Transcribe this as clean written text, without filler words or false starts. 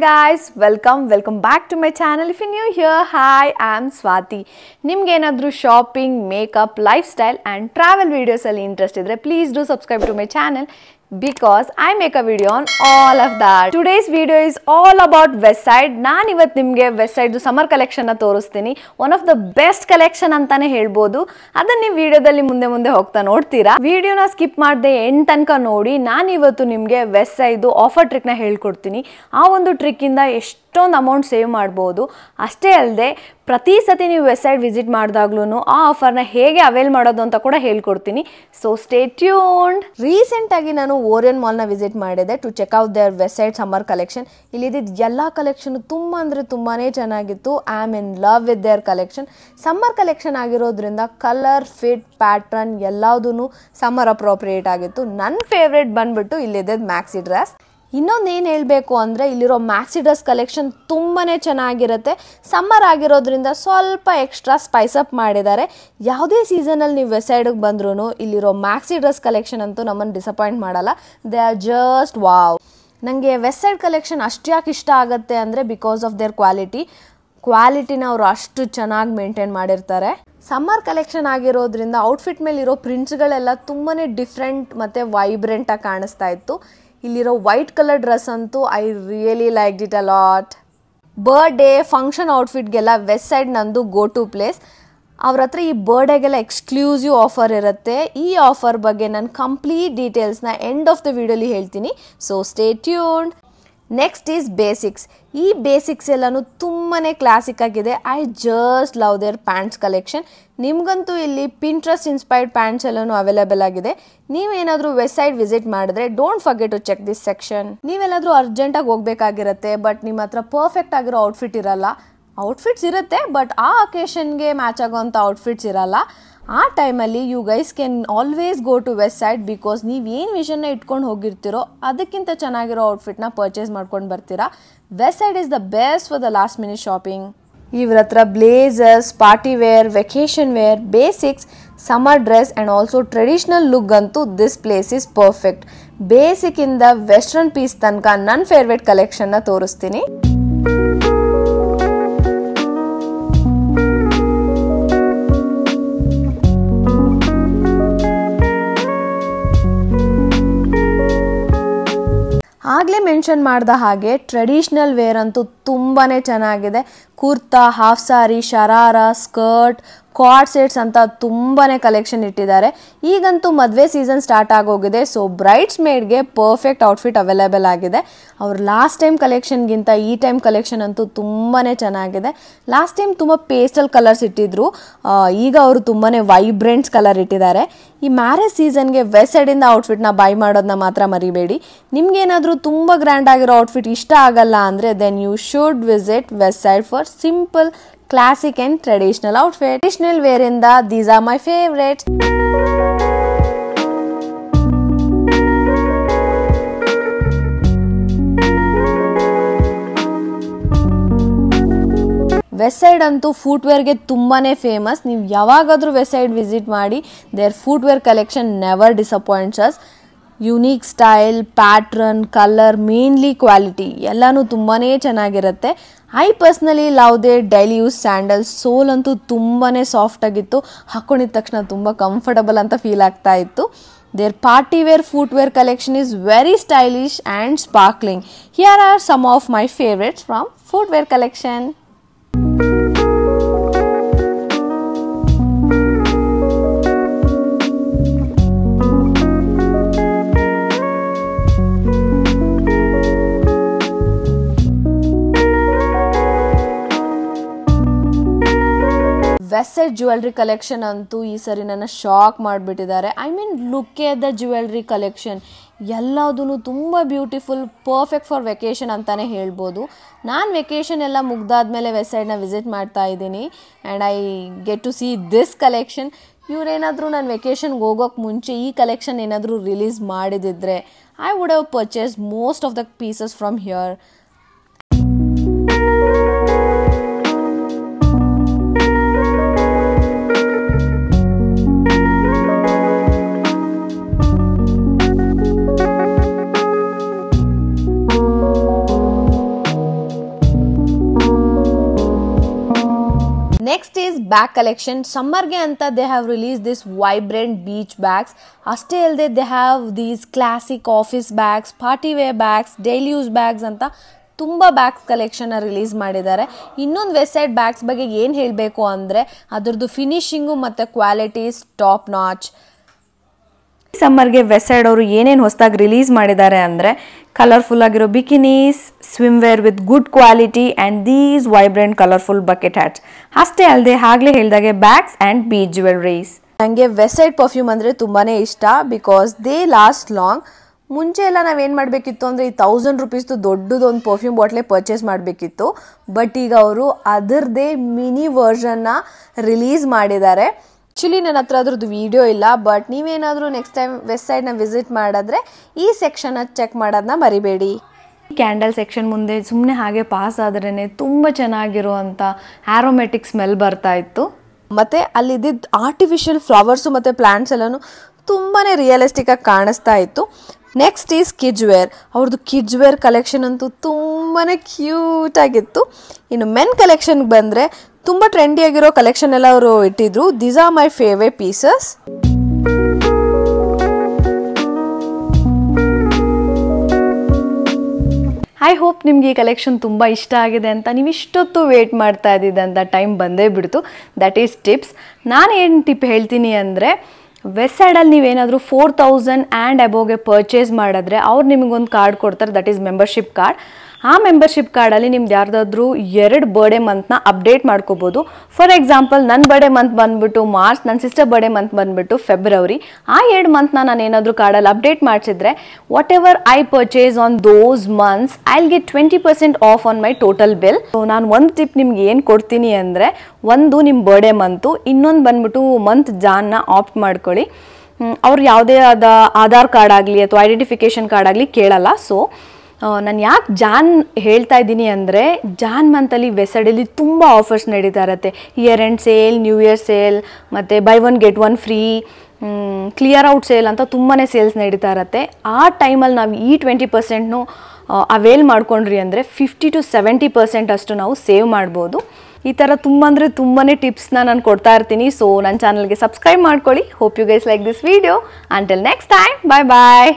guys, welcome back to my channel. If you're new here, hi, I'm Swati. ನಿಮಗೆ ಏನಾದರೂ shopping, makeup, life style and travel videos ಅಲ್ಲಿ interest ಇದ್ರೆ please do subscribe to my channel because I make a video on all of that. Today's video is all about Westside. ನಾನು ಇವತ್ತು ನಿಮಗೆ Westside summer collection ತೋರಿಸ್ತೀನಿ. One of the best collection ಅಂತಾನೆ ಹೇಳ್ಬೋದು. ಅದನ್ನ ನೀವು ವಿಡಿಯೋದಲ್ಲಿ ಮುಂದೆ ಹೋಗ್ತಾ ನೋಡ್ತೀರಾ. ವಿಡಿಯೋನ ಸ್ಕಿಪ್ ಮಾಡದೆ ಎಂಡ್ ತನಕ ನೋಡಿ. ನಾನು ಇವತ್ತು ನಿಮಗೆ Westside ಆಫರ್ ಟ್ರಿಕ್ ನ ಹೇಳ್ಕೊಡ್ತೀನಿ. ಆ ಒಂದು ಟ್ರಿಕ್ ಇಂದ ಎಷ್ಟೊಂದು ಅಮೌಂಟ್ ಸೇವ್ ಮಾಡಬಹುದು. ಅಷ್ಟೇ ಅಲ್ಲದೆ ಪ್ರತಿ ಸತಿ ನೀವು Westside ವಿಸಿಟ್ ಮಾಡಿದಾಗ್ಲೂ ಆ ಆಫರ್ನ ಹೇಗೆ ಅವೈಲ್ ಮಾಡೋದು ಅಂತ ಕೂಡ ಹೇಳ್ಕೊಡ್ತೀನಿ. So stay tuned. ರೀಸೆಂಟ್ ಆಗಿ ನಾನು ಓರಿಯನ್ ಮಾಲ್ನ ವಿಸಿಟ್ ಮಾಡಿದೆ to check out their Westside summer collection. ಇಲ್ಲಿದ್ದ ಎಲ್ಲ ಕಲೆಕ್ಷನ್ ತುಂಬಾ ಅಂದರೆ ತುಂಬಾನೇ ಚೆನ್ನಾಗಿತ್ತು. I am in love with their collection. Summer collection ಆಗಿರೋದ್ರಿಂದ ಕಲರ್, ಫಿಟ್, ಪ್ಯಾಟ್ರನ್ ಎಲ್ಲದೂ ಸಮ್ಮರ್ ಅಪ್ರೋಪ್ರಿಯೇಟ್ ಆಗಿತ್ತು. ನನ್ನ ಫೇವ್ರೇಟ್ ಬಂದ್ಬಿಟ್ಟು ಇಲ್ಲಿದ್ದ ಮ್ಯಾಕ್ಸಿ ಡ್ರೆಸ್. ಇನ್ನೊಂದು ಏನು ಹೇಳಬೇಕು ಅಂದರೆ ಇಲ್ಲಿರೋ ಮ್ಯಾಕ್ಸಿ ಡ್ರೆಸ್ ಕಲೆಕ್ಷನ್ ತುಂಬಾ ಚೆನ್ನಾಗಿರುತ್ತೆ. ಸಮ್ಮರ್ ಆಗಿರೋದ್ರಿಂದ ಸ್ವಲ್ಪ ಎಕ್ಸ್ಟ್ರಾ ಸ್ಪೈಸ್ ಅಪ್ ಮಾಡಿದ್ದಾರೆ. ಯಾವುದೇ ಸೀಸನಲ್ಲಿ ನೀವು Westsideಗೆ ಬಂದ್ರೂ ಇಲ್ಲಿರೋ ಮ್ಯಾಕ್ಸಿ ಡ್ರೆಸ್ ಕಲೆಕ್ಷನ್ ಅಂತೂ ನಮ್ಮನ್ನು ಡಿಸಪಾಯಿಂಟ್ ಮಾಡಲ್ಲ. They are just wow. ನನಗೆ Westside ಕಲೆಕ್ಷನ್ ಅಷ್ಟು ಯಾಕೆ ಇಷ್ಟ ಆಗುತ್ತೆ ಅಂದರೆ ಬಿಕಾಸ್ ಆಫ್ ದೇರ್ ಕ್ವಾಲಿಟಿನ ಅವರು ಅಷ್ಟು ಚೆನ್ನಾಗಿ ಮೇಂಟೈನ್ ಮಾಡಿರ್ತಾರೆ. ಸಮ್ಮರ್ ಕಲೆಕ್ಷನ್ ಆಗಿರೋದ್ರಿಂದ ಔಟ್ಫಿಟ್ ಮೇಲೆ ಇರೋ ಪ್ರಿಂಟ್ಸ್ಗಳೆಲ್ಲ ತುಂಬಾ ಡಿಫ್ರೆಂಟ್ ಮತ್ತು ವೈಬ್ರೆಂಟಾಗಿ ಕಾಣಿಸ್ತಾ ಇತ್ತು. ಇಲ್ಲಿರೋ ವೈಟ್ ಕಲರ್ ಡ್ರೆಸ್ ಅಂತೂ I really like it a lot. Birthday, function ಔಟ್ಫಿಟ್ಗೆಲ್ಲ Westside ನಂದು ಗೋ ಟು ಪ್ಲೇಸ್. ಅವ್ರ ಹತ್ರ ಈ ಬರ್ಡೇಗೆಲ್ಲ ಎಕ್ಸ್ಕ್ಲೂಸಿವ್ ಆಫರ್ ಇರುತ್ತೆ. ಈ ಆಫರ್ ಬಗ್ಗೆ ನಾನು ಕಂಪ್ಲೀಟ್ ಡೀಟೇಲ್ಸ್ನ ಎಂಡ್ ಆಫ್ ದ ವಿಡಿಯೋಲಿ ಹೇಳ್ತೀನಿ. So stay tuned. Next is basics. ಈ ಬೇಸಿಕ್ಸ್ ಎಲ್ಲನೂ ತುಂಬಾ ಕ್ಲಾಸಿಕ್ ಆಗಿದೆ. I just love their pants collection. ನಿಮಗಂತೂ ಇಲ್ಲಿ ಪಿಂಟ್ರೆಸ್ಟ್ ಇನ್ಸ್ಪೈರ್ಡ್ ಪ್ಯಾಂಟ್ಸ್ ಎಲ್ಲನೂ ಅವೈಲೇಬಲ್ ಆಗಿದೆ. ನೀವೇನಾದರೂ Westside ವಿಸಿಟ್ ಮಾಡಿದ್ರೆ don't forget to check this section. ನೀವೆಲ್ಲಾದರೂ ಅರ್ಜೆಂಟಾಗಿ ಹೋಗಬೇಕಾಗಿರುತ್ತೆ, ಬಟ್ ನಿಮ್ಮ ಹತ್ರ ಪರ್ಫೆಕ್ಟ್ ಆಗಿರೋ ಔಟ್ಫಿಟ್ ಇರಲ್ಲ. ಔಟ್ಫಿಟ್ಸ್ ಇರುತ್ತೆ, ಬಟ್ ಆ ಅಕೇಶನ್ಗೆ ಮ್ಯಾಚ್ ಆಗೋವಂಥ ಔಟ್ಫಿಟ್ಸ್ ಇರಲ್ಲ. ಆ ಟೈಮಲ್ಲಿ you guys can always go to Westside because ನೀವು ಏನು ವಿಷನ್ನ ಇಟ್ಕೊಂಡು ಹೋಗಿರ್ತೀರೋ ಅದಕ್ಕಿಂತ ಚೆನ್ನಾಗಿರೋ ಔಟ್ಫಿಟ್ನ ಪರ್ಚೇಸ್ ಮಾಡ್ಕೊಂಡು ಬರ್ತೀರಾ. Westside is the best for the last minute shopping. ಇವ್ರ ಹತ್ರ blazers, party wear, vacation wear, basics, summer dress and also traditional look ಅಂತೂ ದಿಸ್ ಪ್ಲೇಸ್ ಇಸ್ ಪರ್ಫೆಕ್ಟ್. ಬೇಸಿಕ್ಕಿಂದ ವೆಸ್ಟರ್ನ್ ಪೀಸ್ ತನಕ ನನ್ನ ಫೇವ್ರೇಟ್ ಕಲೆಕ್ಷನ್ನ ತೋರಿಸ್ತೀನಿ. ಆಗಲೇ ಮೆನ್ಷನ್ ಮಾಡಿದ ಹಾಗೆ ಟ್ರೆಡಿಷ್ನಲ್ ವೇರ್ ಅಂತೂ ತುಂಬಾ ಚೆನ್ನಾಗಿದೆ. Kurta, half sari, sharara, skirt, co-ord sets ಅಂತ ತುಂಬಾ ಕಲೆಕ್ಷನ್ ಇಟ್ಟಿದ್ದಾರೆ. ಈಗಂತೂ ಮದುವೆ ಸೀಸನ್ ಸ್ಟಾರ್ಟ್ ಆಗೋಗಿದೆ. ಸೊ ಬ್ರೈಡ್ಸ್ ಮೇಡ್ಗೆ ಪರ್ಫೆಕ್ಟ್ ಔಟ್ಫಿಟ್ ಅವೈಲೇಬಲ್ ಆಗಿದೆ. ಅವ್ರು ಲಾಸ್ಟ್ ಟೈಮ್ ಕಲೆಕ್ಷನ್ಗಿಂತ ಈ ಟೈಮ್ ಕಲೆಕ್ಷನ್ ಅಂತೂ ತುಂಬಾ ಚೆನ್ನಾಗಿದೆ. ಲಾಸ್ಟ್ ಟೈಮ್ ತುಂಬ ಪೇಸ್ಟಲ್ ಕಲರ್ಸ್ ಇಟ್ಟಿದ್ರು, ಈಗ ಅವರು ತುಂಬಾ ವೈಬ್ರೆಂಟ್ಸ್ ಕಲರ್ ಇಟ್ಟಿದ್ದಾರೆ. ಈ ಮ್ಯಾರೇಜ್ ಸೀಸನ್ಗೆ Westsideಯಿಂದ ಔಟ್ಫಿಟ್ನ ಬೈ ಮಾಡೋದನ್ನ ಮಾತ್ರ ಮರಿಬೇಡಿ. ನಿಮ್ಗೇನಾದರೂ ತುಂಬ ಗ್ರ್ಯಾಂಡ್ ಆಗಿರೋ ಔಟ್ಫಿಟ್ ಇಷ್ಟ ಆಗಲ್ಲ ಅಂದರೆ then you should visit Westside for simple, classic and traditional outfit. Traditional wear in these are my favorites. Westside ಅಂತೂ ಫುಟ್ವೇರ್ಗೆ ತುಂಬಾ ಫೇಮಸ್. ನೀವು ಯಾವಾಗಾದರೂ Westside ವಿಸಿಟ್ ಮಾಡಿ, their footwear collection never disappoints us. Unique style, pattern, colour, mainly quality ಎಲ್ಲನೂ ತುಂಬಾ ಚೆನ್ನಾಗಿರುತ್ತೆ. I personally love they daily use sandals. Sole ಅಂತೂ ತುಂಬಾ ಸಾಫ್ಟ್ ಆಗಿತ್ತು. ಹಾಕೊಂಡಿದ ತಕ್ಷಣ ತುಂಬ ಕಂಫರ್ಟಬಲ್ ಅಂತ ಫೀಲ್ ಆಗ್ತಾ ಇತ್ತು. There party wear footwear collection is very stylish and sparkling. Here are some of my favourites from footwear collection. Westside jewellery collection ಅಂತೂ ಈ ಸರಿ ನನ್ನ ಶಾಕ್ ಮಾಡಿಬಿಟ್ಟಿದ್ದಾರೆ. I mean look at the jewellery collection. ಎಲ್ಲದೂ ತುಂಬ beautiful, perfect for vacation ಅಂತಲೇ ಹೇಳ್ಬೋದು. ನಾನು ವೆಕೇಷನ್ ಎಲ್ಲ ಮುಗ್ದಾದ್ಮೇಲೆ Westsideನ ವಿಸಿಟ್ ಮಾಡ್ತಾ ಇದ್ದೀನಿ and I get to see this collection. ಇವರೇನಾದರೂ ನಾನು ವೆಕೇಷನ್ಗೆ ಹೋಗೋಕ್ಕೆ ಮುಂಚೆ ಈ ಕಲೆಕ್ಷನ್ ಏನಾದರೂ ರಿಲೀಸ್ ಮಾಡಿದಿದ್ರೆ I would have purchase most of the pieces from here. Next is bag collection. ಸಮ್ಮರ್ಗೆ ಅಂತ they have release this vibrant beach bags. ಅಷ್ಟೇ ಅಲ್ಲದೆ they have these classic office bags, party wear bags, daily use bags ಅಂತ ತುಂಬ bags ಕಲೆಕ್ಷನ್ನ release ಮಾಡಿದ್ದಾರೆ. ಇನ್ನೊಂದು website bags ಬಗ್ಗೆ ಏನು ಹೇಳಬೇಕು ಅಂದರೆ ಅದರದ್ದು ಫಿನಿಶಿಂಗು ಮತ್ತು ಕ್ವಾಲಿಟೀಸ್ ಟಾಪ್ ನಾಚ್. ಸಮ್ಮರ್ಗೆ ವೆಬ್ಸೈಟ್ ಅವರು ಏನೇನು ಹೊಸದಾಗಿ ರಿಲೀಸ್ ಮಾಡಿದ್ದಾರೆ ಅಂದರೆ ಕಲರ್ಫುಲ್ ಆಗಿರೋ bikinis, swimwear with good quality and these vibrant colourful bucket hats. ಅಷ್ಟೇ ಅಲ್ಲದೆ ಆಗಲೇ ಹೇಳಿದಾಗೆ ಬ್ಯಾಗ್ಸ್ ಆ್ಯಂಡ್ ಬೀಚ್ ಜ್ಯುವೆಲ್ರೀಸ್. ನನಗೆ ವೆಬ್ಸೈಟ್ ಪರ್ಫ್ಯೂಮ್ ಅಂದರೆ ತುಂಬಾ ಇಷ್ಟ ಬಿಕಾಸ್ ದೇ ಲಾಸ್ಟ್ ಲಾಂಗ್. ಮುಂಚೆ ಎಲ್ಲ ನಾವೇನು ಮಾಡಬೇಕಿತ್ತು ಅಂದರೆ ಈ 1000 ರೂಪೀಸ್ದು ದೊಡ್ಡದೊಂದು ಪರ್ಫ್ಯೂಮ್ ಬಾಟ್ಲೆ ಪರ್ಚೇಸ್ ಮಾಡಬೇಕಿತ್ತು. ಬಟ್ ಈಗ ಅವರು ಅದರದ್ದೇ ಮಿನಿ ವರ್ಷನ್ನ ರಿಲೀಸ್ ಮಾಡಿದ್ದಾರೆ. ಆ್ಯಕ್ಚುಲಿ ನನ್ನ ಹತ್ರ ಅದ್ರದ್ದು ವಿಡಿಯೋ ಇಲ್ಲ, ಬಟ್ ನೀವೇನಾದರೂ ನೆಕ್ಸ್ಟ್ ಟೈಮ್ ವೆಬ್ಸೈಟ್ನ ವಿಸಿಟ್ ಮಾಡಿದ್ರೆ ಈ ಸೆಕ್ಷನ್ನ ಚೆಕ್ ಮಾಡೋದನ್ನ ಮರಿಬೇಡಿ. ಕ್ಯಾಂಡಲ್ ಸೆಕ್ಷನ್ ಮುಂದೆ ಸುಮ್ಮನೆ ಹಾಗೆ ಪಾಸ್ ಆದ್ರೇ ತುಂಬ ಚೆನ್ನಾಗಿರುವಂಥ ಆ್ಯರೋಮೆಟಿಕ್ ಸ್ಮೆಲ್ ಬರ್ತಾ ಇತ್ತು. ಮತ್ತು ಅಲ್ಲಿದ್ದಿದ್ದ ಆರ್ಟಿಫಿಷಿಯಲ್ ಫ್ಲವರ್ಸು ಮತ್ತು ಪ್ಲ್ಯಾಂಟ್ಸ್ ಎಲ್ಲನೂ ತುಂಬಾ ರಿಯಲಿಸ್ಟಿಕ್ಕಾಗಿ ಕಾಣಿಸ್ತಾ ಇತ್ತು. Next is kids wear. ಅವ್ರದ್ದು ಕಿಡ್ಸ್ ವೇರ್ ಕಲೆಕ್ಷನ್ ಅಂತೂ ತುಂಬಾ ಕ್ಯೂಟಾಗಿತ್ತು. ಇನ್ನು ಮೆನ್ ಕಲೆಕ್ಷನ್ಗೆ ಬಂದರೆ ತುಂಬ ಟ್ರೆಂಡಿಯಾಗಿರೋ ಕಲೆಕ್ಷನ್ ಎಲ್ಲ ಅವರು ಇಟ್ಟಿದ್ರು. These are my favourite pieces. I hope ನಿಮಗೆ ಈ ಕಲೆಕ್ಷನ್ ತುಂಬ ಇಷ್ಟ ಆಗಿದೆ ಅಂತ. ನೀವು ಇಷ್ಟೊತ್ತು ವೇಟ್ ಮಾಡ್ತಾ ಇದ್ದಿದ್ದಂಥ ಟೈಮ್ ಬಂದೇ ಬಿಡ್ತು. That is tips. ನಾನು ಏನು ಟಿಪ್ ಹೇಳ್ತೀನಿ ಅಂದರೆ ವೆಬ್ಸೈಟಲ್ಲಿ ನೀವೇನಾದರೂ 4000 ಆ್ಯಂಡ್ ಅಬೋಗೆ ಪರ್ಚೇಸ್ ಮಾಡಿದ್ರೆ ಅವ್ರು ನಿಮಗೊಂದು ಕಾರ್ಡ್ ಕೊಡ್ತಾರೆ, ದಟ್ ಈಸ್ ಮೆಂಬರ್ಶಿಪ್ ಕಾರ್ಡ್. ಆ ಮೆಂಬರ್ಶಿಪ್ ಕಾರ್ಡಲ್ಲಿ ನಿಮ್ದು ಯಾರ್ದಾದ್ರೂ 2 ಬರ್ಡೇ ಮಂತ್ನ ಅಪ್ಡೇಟ್ ಮಾಡ್ಕೋಬೋದು. ಫಾರ್ ಎಕ್ಸಾಂಪಲ್ ನನ್ನ ಬರ್ಡೇ ಮಂತ್ ಬಂದುಬಿಟ್ಟು ಮಾರ್ಚ್, ನನ್ನ ಸಿಸ್ಟರ್ ಬರ್ಡೇ ಮಂತ್ ಬಂದುಬಿಟ್ಟು ಫೆಬ್ರವರಿ. ಆ 2 ಮಂತ್ನ ನಾನು ಏನಾದರೂ ಕಾರ್ಡಲ್ಲಿ ಅಪ್ಡೇಟ್ ಮಾಡಿಸಿದ್ರೆ what ever I purchase on those months I will get 20% of on my total bill. So ನಾನು ಒಂದು ಟಿಪ್ ನಿಮ್ಗೆ ಏನು ಕೊಡ್ತೀನಿ ಅಂದರೆ, ಒಂದು ನಿಮ್ಮ ಬರ್ಡೇ ಮಂತು, ಇನ್ನೊಂದು ಬಂದುಬಿಟ್ಟು ಮಂತ್ ಜಾನ್ನ ಆಪ್ಟ್ ಮಾಡ್ಕೊಳ್ಳಿ. ಅವ್ರು ಯಾವುದೇ ಆಧಾರ್ ಕಾರ್ಡ್ ಆಗಲಿ ಅಥವಾ ಐಡೆಂಟಿಫಿಕೇಷನ್ ಕಾರ್ಡ್ ಆಗಲಿ ಕೇಳಲ್ಲ. ಸೊ ನಾನು ಯಾಕೆ ಜಾನ್ ಹೇಳ್ತಾ ಇದ್ದೀನಿ ಅಂದರೆ ಜಾನ್ ಮಂತಲ್ಲಿ ವೆಬ್ಸೈಟಲ್ಲಿ ತುಂಬ ಆಫರ್ಸ್ ನಡೀತಾ ಇರುತ್ತೆ. Year end sale, new year sale, ಮತ್ತು buy 1 get 1 free, clear out sale ಅಂತ ತುಂಬಾ ಸೇಲ್ಸ್ ನಡೀತಾ ಇರುತ್ತೆ. ಆ ಟೈಮಲ್ಲಿ ನಾವು ಈ 20%ನು ಅವೇಲ್ ಮಾಡ್ಕೊಂಡ್ರಿ ಅಂದರೆ 50 to 70% ಅಷ್ಟು ನಾವು ಸೇವ್ ಮಾಡ್ಬೋದು. ಈ ಥರ ತುಂಬಾ ಟಿಪ್ಸ್ನ ನಾನು ಕೊಡ್ತಾ ಇರ್ತೀನಿ. ಸೊ ನನ್ನ ಚಾನಲ್ಗೆ ಸಬ್ಸ್ಕ್ರೈಬ್ ಮಾಡ್ಕೊಳ್ಳಿ. Hope you guys like this video. Until next time, bye bye.